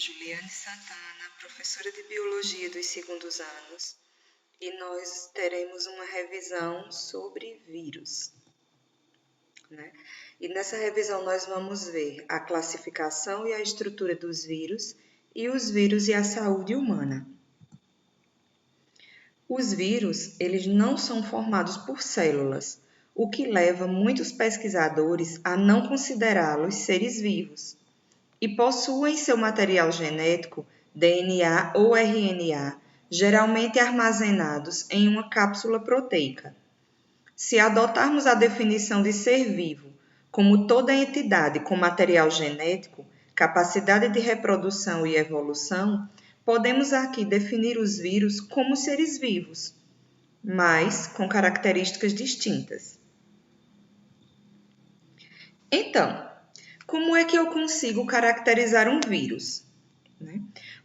Juliane Santana, professora de Biologia dos segundos anos, e nós teremos uma revisão sobre vírus, né? E nessa revisão nós vamos ver a classificação e a estrutura dos vírus e os vírus e a saúde humana. Os vírus, eles não são formados por células, o que leva muitos pesquisadores a não considerá-los seres vivos, e possuem seu material genético, DNA ou RNA, geralmente armazenados em uma cápsula proteica. Se adotarmos a definição de ser vivo como toda entidade com material genético, capacidade de reprodução e evolução, podemos aqui definir os vírus como seres vivos, mas com características distintas. Então, como é que eu consigo caracterizar um vírus?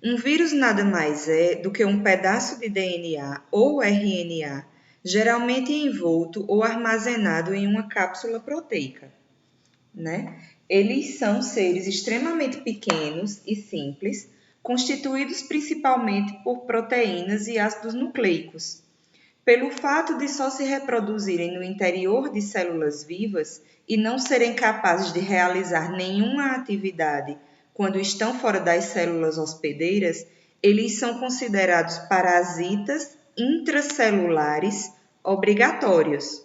Um vírus nada mais é do que um pedaço de DNA ou RNA, geralmente envolto ou armazenado em uma cápsula proteica. Eles são seres extremamente pequenos e simples, constituídos principalmente por proteínas e ácidos nucleicos. Pelo fato de só se reproduzirem no interior de células vivas e não serem capazes de realizar nenhuma atividade quando estão fora das células hospedeiras, eles são considerados parasitas intracelulares obrigatórios.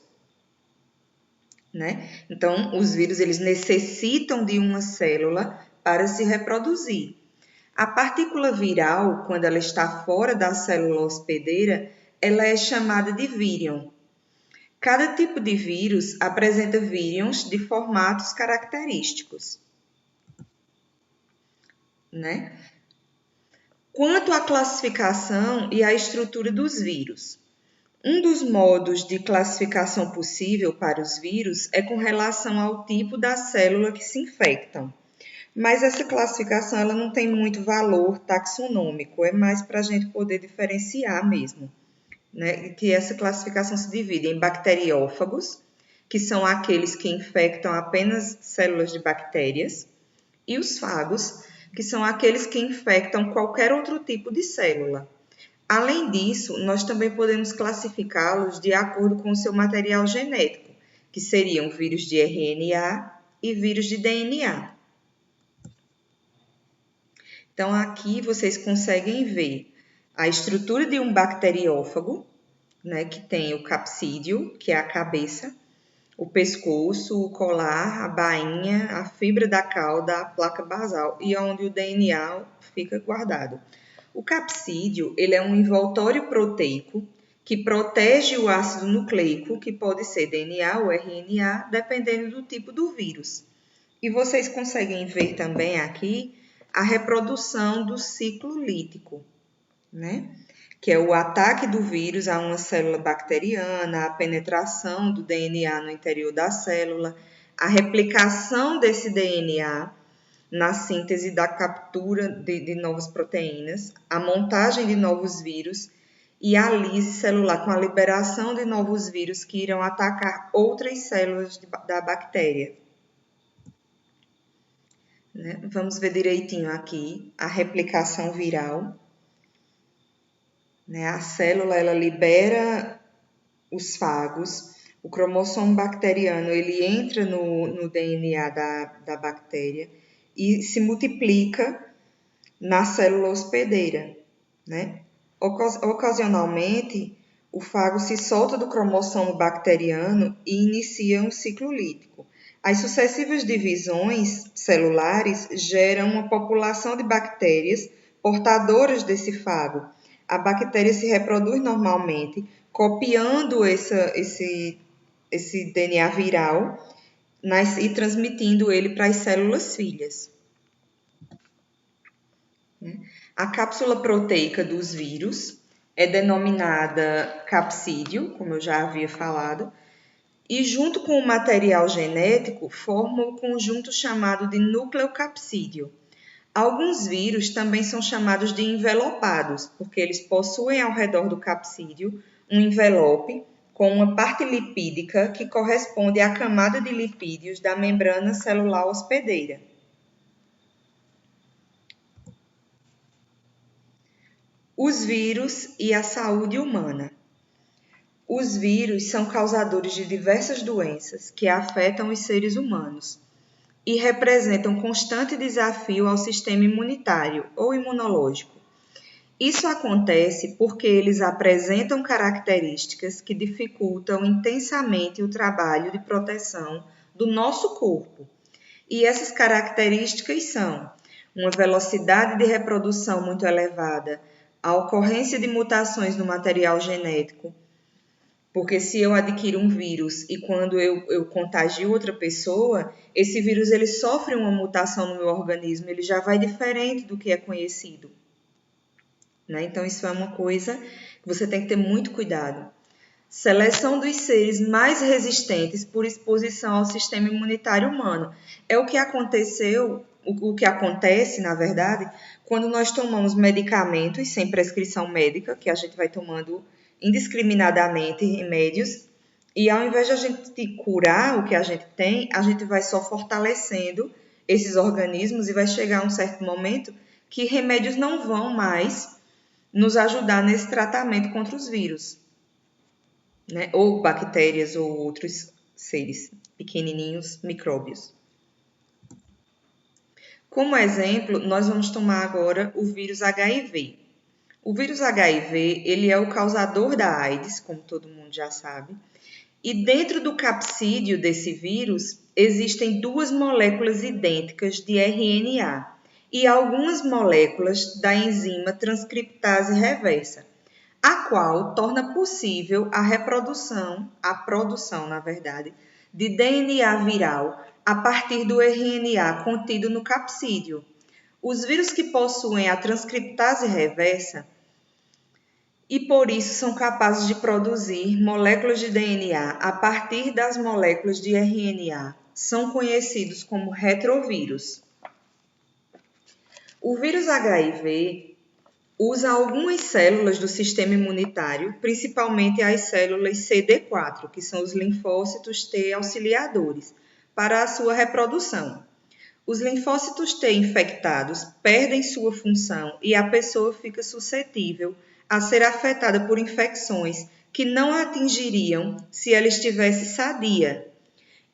Então, os vírus eles necessitam de uma célula para se reproduzir. A partícula viral, quando ela está fora da célula hospedeira, ela é chamada de vírion. Cada tipo de vírus apresenta vírions de formatos característicos. Quanto à classificação e à estrutura dos vírus. Um dos modos de classificação possível para os vírus é com relação ao tipo da célula que se infectam. Mas essa classificação ela não tem muito valor taxonômico, é mais para a gente poder diferenciar mesmo. Que essa classificação se divide em bacteriófagos, que são aqueles que infectam apenas células de bactérias, e os fagos, que são aqueles que infectam qualquer outro tipo de célula. Além disso, nós também podemos classificá-los de acordo com o seu material genético, que seriam vírus de RNA e vírus de DNA. Então, aqui vocês conseguem ver a estrutura de um bacteriófago, que tem o capsídio, que é a cabeça, o pescoço, o colar, a bainha, a fibra da cauda, a placa basal e onde o DNA fica guardado. O capsídio ele é um envoltório proteico que protege o ácido nucleico, que pode ser DNA ou RNA, dependendo do tipo do vírus. E vocês conseguem ver também aqui a reprodução do ciclo lítico, que é o ataque do vírus a uma célula bacteriana, a penetração do DNA no interior da célula, a replicação desse DNA na síntese da captura de novas proteínas, a montagem de novos vírus e a lise celular com a liberação de novos vírus que irão atacar outras células da bactéria. Vamos ver direitinho aqui a replicação viral. A célula ela libera os fagos, o cromossomo bacteriano ele entra no DNA da bactéria e se multiplica na célula hospedeira. Ocasionalmente, o fago se solta do cromossomo bacteriano e inicia um ciclo lítico. As sucessivas divisões celulares geram uma população de bactérias portadoras desse fago. A bactéria se reproduz normalmente, copiando esse DNA viral e transmitindo ele para as células filhas. A cápsula proteica dos vírus é denominada capsídio, como eu já havia falado, e junto com o material genético forma o conjunto chamado de nucleocapsídeo. Alguns vírus também são chamados de envelopados, porque eles possuem ao redor do capsídeo um envelope com uma parte lipídica que corresponde à camada de lipídios da membrana celular hospedeira. Os vírus e a saúde humana. Os vírus são causadores de diversas doenças que afetam os seres humanos e representam um constante desafio ao sistema imunitário ou imunológico. Isso acontece porque eles apresentam características que dificultam intensamente o trabalho de proteção do nosso corpo. E essas características são uma velocidade de reprodução muito elevada, a ocorrência de mutações no material genético, porque se eu adquiro um vírus e quando eu contagio outra pessoa, esse vírus ele sofre uma mutação no meu organismo, ele já vai diferente do que é conhecido. Né? Então, isso é uma coisa que você tem que ter muito cuidado. Seleção dos seres mais resistentes por exposição ao sistema imunitário humano. É o que aconteceu, o que acontece, na verdade, quando nós tomamos medicamentos sem prescrição médica, que a gente vai tomando indiscriminadamente remédios, e ao invés de a gente curar o que a gente tem, a gente vai só fortalecendo esses organismos e vai chegar a um certo momento que remédios não vão mais nos ajudar nesse tratamento contra os vírus, né? Ou bactérias ou outros seres pequenininhos, micróbios. Como exemplo, nós vamos tomar agora o vírus HIV. O vírus HIV, ele é o causador da AIDS, como todo mundo já sabe, e dentro do capsídeo desse vírus existem duas moléculas idênticas de RNA e algumas moléculas da enzima transcriptase reversa, a qual torna possível a produção, na verdade, de DNA viral a partir do RNA contido no capsídeo. Os vírus que possuem a transcriptase reversa e por isso são capazes de produzir moléculas de DNA a partir das moléculas de RNA são conhecidos como retrovírus. O vírus HIV usa algumas células do sistema imunitário, principalmente as células CD4, que são os linfócitos T auxiliadores, para a sua reprodução. Os linfócitos T infectados perdem sua função e a pessoa fica suscetível a ser afetada por infecções que não a atingiriam se ela estivesse sadia.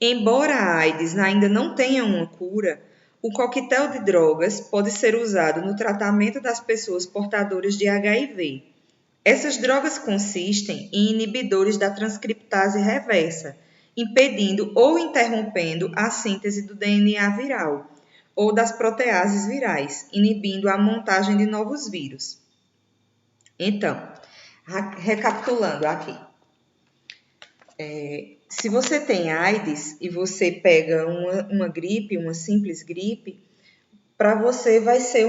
Embora a AIDS ainda não tenha uma cura, o coquetel de drogas pode ser usado no tratamento das pessoas portadoras de HIV. Essas drogas consistem em inibidores da transcriptase reversa, impedindo ou interrompendo a síntese do DNA viral, ou das proteases virais, inibindo a montagem de novos vírus. Então, recapitulando aqui. Se você tem AIDS e você pega uma gripe, uma simples gripe, para você vai ser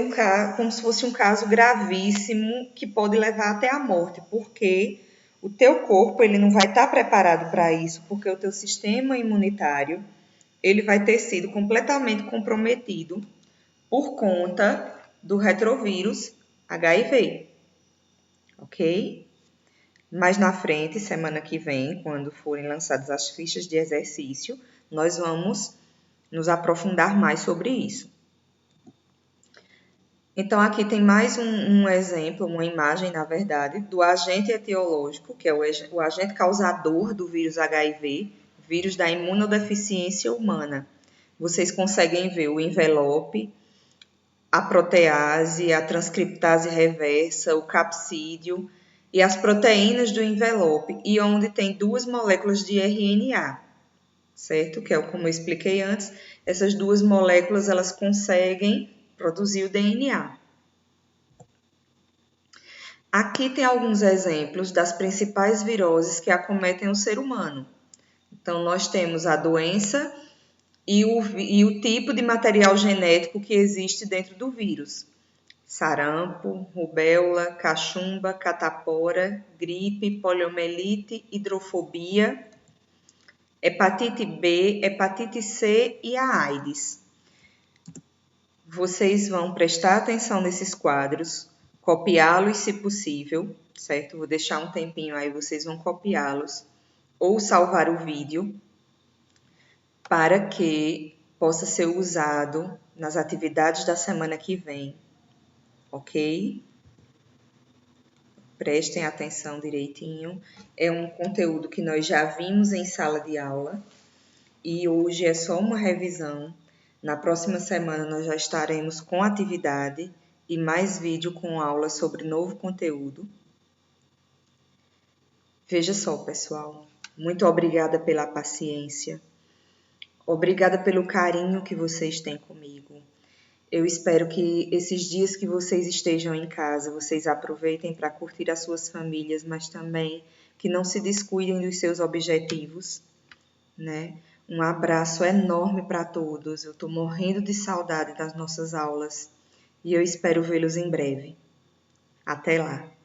como se fosse um caso gravíssimo que pode levar até a morte, porque o teu corpo ele não vai estar preparado para isso, porque o teu sistema imunitário ele vai ter sido completamente comprometido por conta do retrovírus HIV, ok? Mais na frente, semana que vem, quando forem lançadas as fichas de exercício, nós vamos nos aprofundar mais sobre isso. Então, aqui tem mais um exemplo, uma imagem, na verdade, do agente etiológico, que é o agente causador do vírus HIV, vírus da imunodeficiência humana. Vocês conseguem ver o envelope, a protease, a transcriptase reversa, o capsídeo e as proteínas do envelope, e onde tem duas moléculas de RNA, certo? Que é como eu expliquei antes, essas duas moléculas elas conseguem produzir o DNA. Aqui tem alguns exemplos das principais viroses que acometem o ser humano. Então, nós temos a doença e o tipo de material genético que existe dentro do vírus. Sarampo, rubéola, cachumba, catapora, gripe, poliomielite, hidrofobia, hepatite B, hepatite C e a AIDS. Vocês vão prestar atenção nesses quadros, copiá-los se possível, certo? Vou deixar um tempinho aí, vocês vão copiá-los ou salvar o vídeo para que possa ser usado nas atividades da semana que vem. Ok? Prestem atenção direitinho. É um conteúdo que nós já vimos em sala de aula e hoje é só uma revisão. Na próxima semana nós já estaremos com atividade e mais vídeo com aula sobre novo conteúdo. Veja só, pessoal, muito obrigada pela paciência, obrigada pelo carinho que vocês têm comigo. Eu espero que esses dias que vocês estejam em casa, vocês aproveitem para curtir as suas famílias, mas também que não se descuidem dos seus objetivos, né? Um abraço enorme para todos. Eu estou morrendo de saudade das nossas aulas e eu espero vê-los em breve. Até lá!